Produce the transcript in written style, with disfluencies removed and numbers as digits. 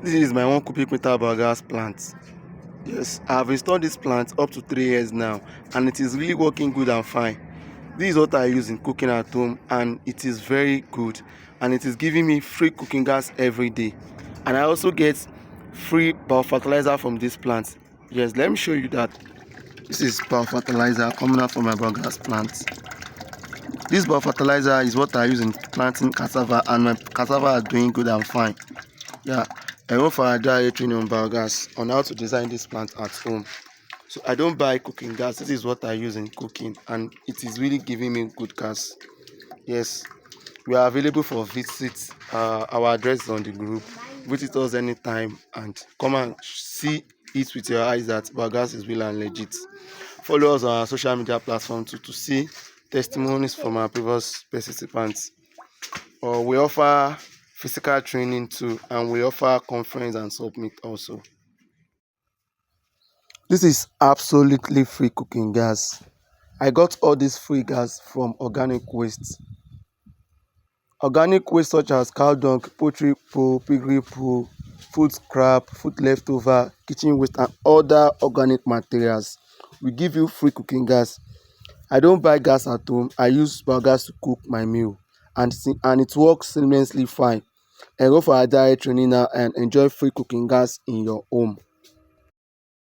This is my 1 cubic meter biogas plant. Yes, I have installed this plant up to 3 years now, and it is really working good and fine. This is what I use in cooking at home, and it is very good, and it is giving me free cooking gas every day. And I also get free bio-fertilizer from this plant. Yes, let me show you that. This is bio-fertilizer coming out from my biogas plant. This bio-fertilizer is what I use in planting cassava, and my cassava are doing good and fine. Yeah, I went for a dry training on biogas on how to design this plant at home. So I don't buy cooking gas. This is what I use in cooking, and it is really giving me good gas. Yes, we are available for visits. Our address is on the group. Visit us anytime and come and see it with your eyes that biogas is real and legit. Follow us on our social media platform to see testimonies from our previous participants. We offer physical training too, and we offer conference and submit also. This is absolutely free cooking gas. I got all this free gas from organic waste. Organic waste such as cow dung, poultry poo, piggery poo, food scrap, food leftover, kitchen waste, and other organic materials. We give you free cooking gas. I don't buy gas at home. I use biogas to cook my meal, and it works seamlessly fine. Enroll for our diet training now and enjoy free cooking gas in your home.